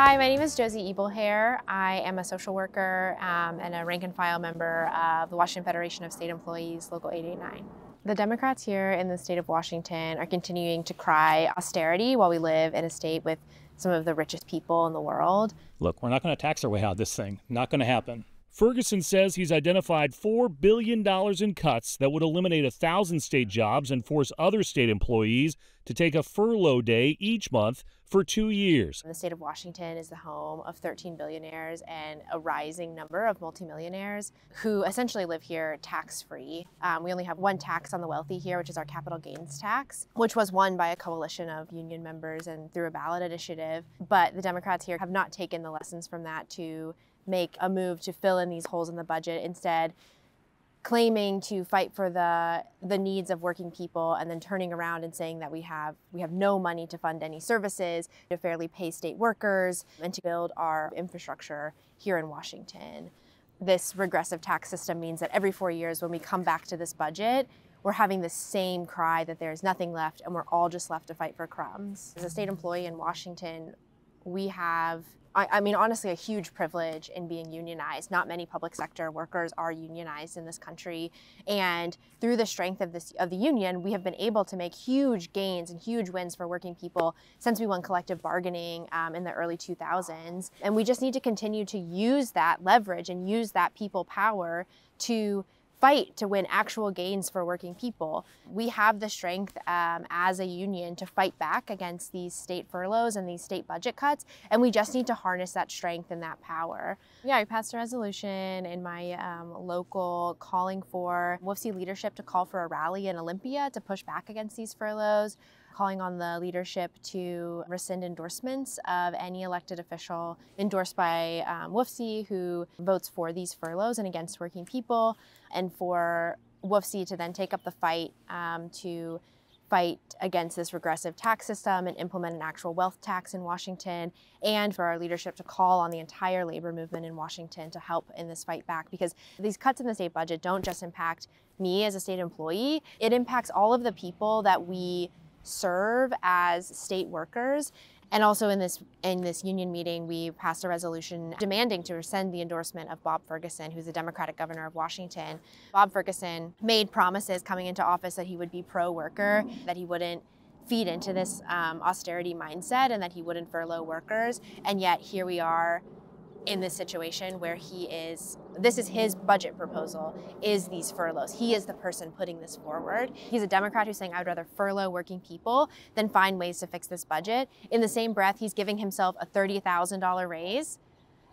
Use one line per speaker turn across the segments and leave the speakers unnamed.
Hi, my name is Josie Ebelhair. I am a social worker and a rank and file member of the Washington Federation of State Employees, Local 889. The Democrats here in the state of Washington are continuing to cry austerity while we live in a state with some of the richest people in the world.
Look, we're not going to tax our way out of this thing. Not going to happen. Ferguson says he's identified $4 billion in cuts that would eliminate 1,000 state jobs and force other state employees to take a furlough day each month for 2 years.
The state of Washington is the home of 13 billionaires and a rising number of multimillionaires who essentially live here tax-free. We only have one tax on the wealthy here, which is our capital gains tax, which was won by a coalition of union members and through a ballot initiative. But the Democrats here have not taken the lessons from that to make a move to fill in these holes in the budget, instead claiming to fight for the needs of working people and then turning around and saying that we have no money to fund any services, to fairly pay state workers, and to build our infrastructure here in Washington. This regressive tax system means that every 4 years when we come back to this budget, we're having the same cry that there's nothing left and we're all just left to fight for crumbs. As a state employee in Washington, we have honestly, a huge privilege in being unionized. Not many public sector workers are unionized in this country. And through the strength of the union, we have been able to make huge gains and huge wins for working people since we won collective bargaining in the early 2000s. And we just need to continue to use that leverage and use that people power to fight to win actual gains for working people. We have the strength as a union to fight back against these state furloughs and these state budget cuts, and we just need to harness that strength and that power. Yeah, I passed a resolution in my local calling for WFSE leadership to call for a rally in Olympia to push back against these furloughs, calling on the leadership to rescind endorsements of any elected official endorsed by WFSE who votes for these furloughs and against working people, and for WFSE to then take up the fight to fight against this regressive tax system and implement an actual wealth tax in Washington, and for our leadership to call on the entire labor movement in Washington to help in this fight back, because these cuts in the state budget don't just impact me as a state employee, it impacts all of the people that we serve as state workers. And also in this union meeting, we passed a resolution demanding to rescind the endorsement of Bob Ferguson, who's the Democratic governor of Washington. Bob Ferguson made promises coming into office that he would be pro-worker, that he wouldn't feed into this austerity mindset, and that he wouldn't furlough workers. And yet here we are in this situation where this is his budget proposal, is these furloughs. He is the person putting this forward. He's a Democrat who's saying, I'd rather furlough working people than find ways to fix this budget. In the same breath, he's giving himself a $30,000 raise.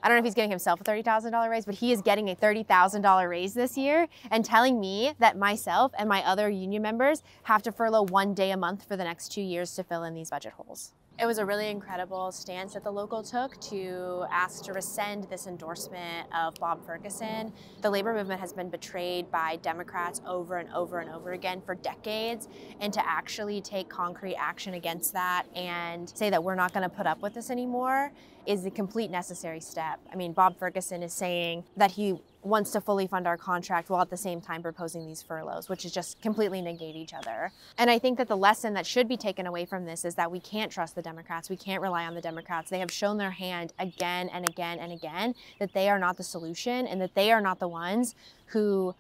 I don't know if he's giving himself a $30,000 raise, but he is getting a $30,000 raise this year and telling me that myself and my other union members have to furlough 1 day a month for the next 2 years to fill in these budget holes. It was a really incredible stance that the local took to ask to rescind this endorsement of Bob Ferguson. The labor movement has been betrayed by Democrats over and over and over again for decades, and to actually take concrete action against that and say that we're not going to put up with this anymore is the complete necessary step. I mean, Bob Ferguson is saying that he wants to fully fund our contract while at the same time proposing these furloughs, which is just completely negate each other. And I think that the lesson that should be taken away from this is that we can't trust the Democrats. We can't rely on the Democrats. They have shown their hand again and again and again that they are not the solution and that they are not the ones who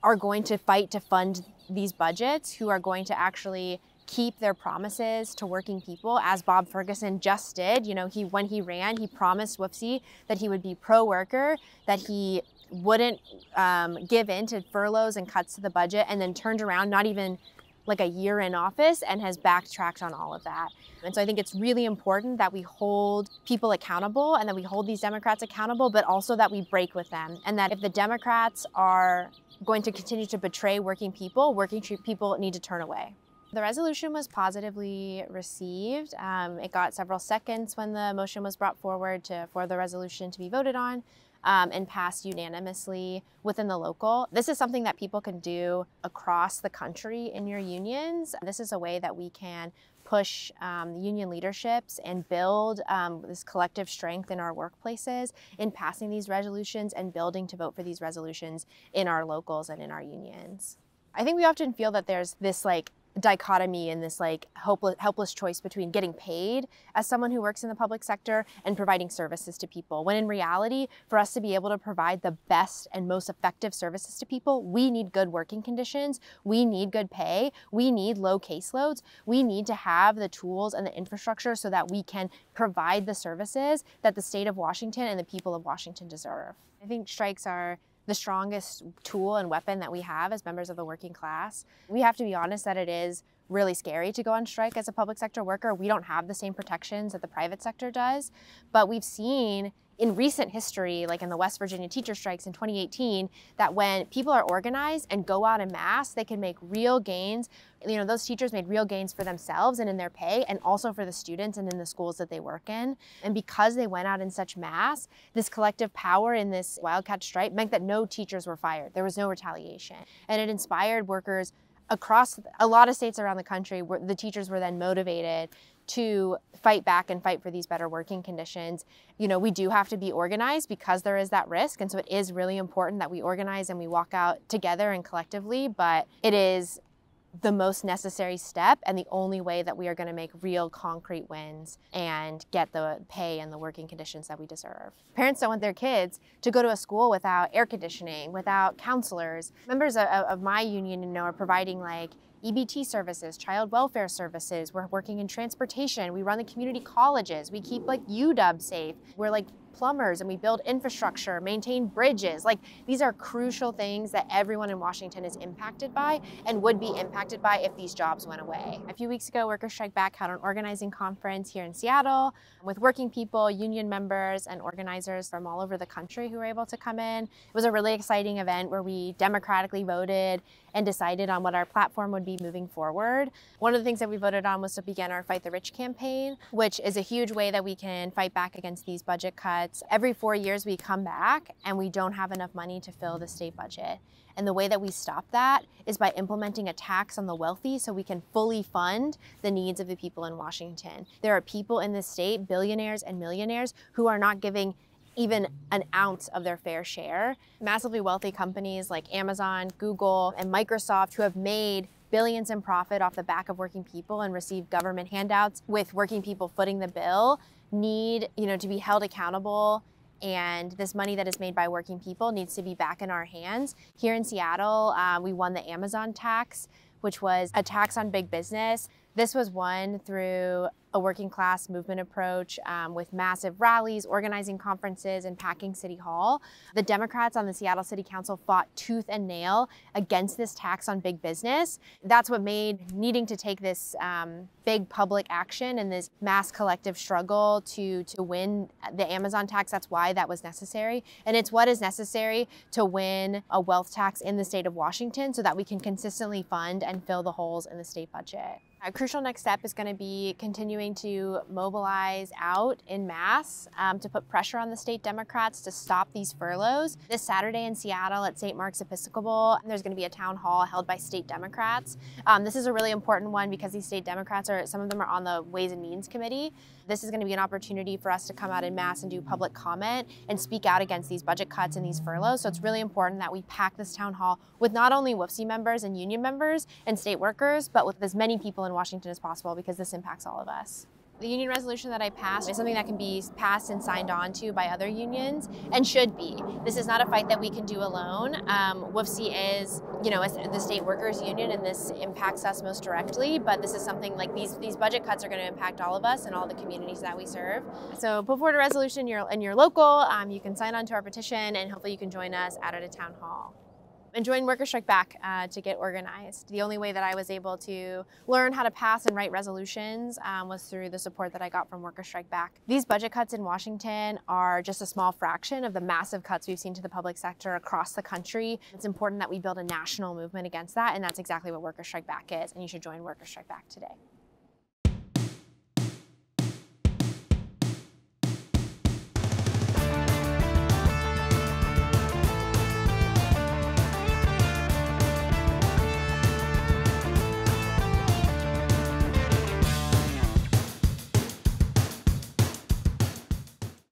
are going to fight to fund these budgets, who are going to actually keep their promises to working people, as Bob Ferguson just did. You know, when he ran, he promised WFSE that he would be pro-worker, that he wouldn't give in to furloughs and cuts to the budget, and then turned around not even like a year in office and has backtracked on all of that. And so I think it's really important that we hold people accountable and that we hold these Democrats accountable, but also that we break with them. And that if the Democrats are going to continue to betray working people need to turn away. The resolution was positively received. It got several seconds when the motion was brought forward for the resolution to be voted on, and passed unanimously within the local. This is something that people can do across the country in your unions. This is a way that we can push union leaderships and build this collective strength in our workplaces in passing these resolutions and building to vote for these resolutions in our locals and in our unions. I think we often feel that there's this dichotomy and this like helpless choice between getting paid as someone who works in the public sector and providing services to people. When in reality, for us to be able to provide the best and most effective services to people, we need good working conditions, we need good pay, we need low caseloads, we need to have the tools and the infrastructure so that we can provide the services that the state of Washington and the people of Washington deserve. I think strikes are the strongest tool and weapon that we have as members of the working class. We have to be honest that it is really scary to go on strike as a public sector worker. We don't have the same protections that the private sector does, but we've seen in recent history, like in the West Virginia teacher strikes in 2018, that when people are organized and go out en masse, they can make real gains. You know, those teachers made real gains for themselves and in their pay, and also for the students and in the schools that they work in. And because they went out in such mass, this collective power in this wildcat strike meant that no teachers were fired. There was no retaliation. And it inspired workers across a lot of states around the country where the teachers were then motivated to fight back and fight for these better working conditions. You know, we do have to be organized because there is that risk. And so it is really important that we organize and we walk out together and collectively, but it is the most necessary step and the only way that we are going to make real concrete wins and get the pay and the working conditions that we deserve. Parents don't want their kids to go to a school without air conditioning, without counselors. Members of my union, you know, are providing like EBT services, child welfare services. We're working in transportation. We run the community colleges. We keep like UW safe. We're like plumbers and we build infrastructure, maintain bridges. Like these are crucial things that everyone in Washington is impacted by and would be impacted by if these jobs went away. A few weeks ago, Workers Strike Back had an organizing conference here in Seattle with working people, union members, and organizers from all over the country who were able to come in. It was a really exciting event where we democratically voted and decided on what our platform would be moving forward. One of the things that we voted on was to begin our Fight the Rich campaign, which is a huge way that we can fight back against these budget cuts. Every 4 years we come back and we don't have enough money to fill the state budget. And the way that we stop that is by implementing a tax on the wealthy so we can fully fund the needs of the people in Washington. There are people in this state, billionaires and millionaires, who are not giving even an ounce of their fair share. Massively wealthy companies like Amazon, Google, and Microsoft, who have made billions in profit off the back of working people and receive government handouts with working people footing the bill, need, you know, to be held accountable. And this money that is made by working people needs to be back in our hands. Here in Seattle, we won the Amazon tax, which was a tax on big business. This was won through a working class movement approach with massive rallies, organizing conferences, and packing City Hall. The Democrats on the Seattle City Council fought tooth and nail against this tax on big business. That's what made needing to take this big public action and this mass collective struggle to win the Amazon tax. That's why that was necessary. And it's what is necessary to win a wealth tax in the state of Washington so that we can consistently fund and fill the holes in the state budget. A crucial next step is going to be continuing to mobilize out in mass to put pressure on the state Democrats to stop these furloughs. This Saturday in Seattle at St. Mark's Episcopal, there's going to be a town hall held by state Democrats. This is a really important one because these state Democrats some of them are on the Ways and Means Committee. This is going to be an opportunity for us to come out in mass and do public comment and speak out against these budget cuts and these furloughs. So it's really important that we pack this town hall with not only WFSE members and union members and state workers, but with as many people in Washington as possible because this impacts all of us. The union resolution that I passed is something that can be passed and signed on to by other unions and should be. This is not a fight that we can do alone. WFSE is, you know, the state workers union, and this impacts us most directly, but this is something like these budget cuts are going to impact all of us and all the communities that we serve. So put forward a resolution in your local, you can sign on to our petition, and hopefully you can join us out at a town hall. And join Workers Strike Back to get organized. The only way that I was able to learn how to pass and write resolutions was through the support that I got from Workers Strike Back. These budget cuts in Washington are just a small fraction of the massive cuts we've seen to the public sector across the country. It's important that we build a national movement against that, and that's exactly what Workers Strike Back is, and you should join Workers Strike Back today.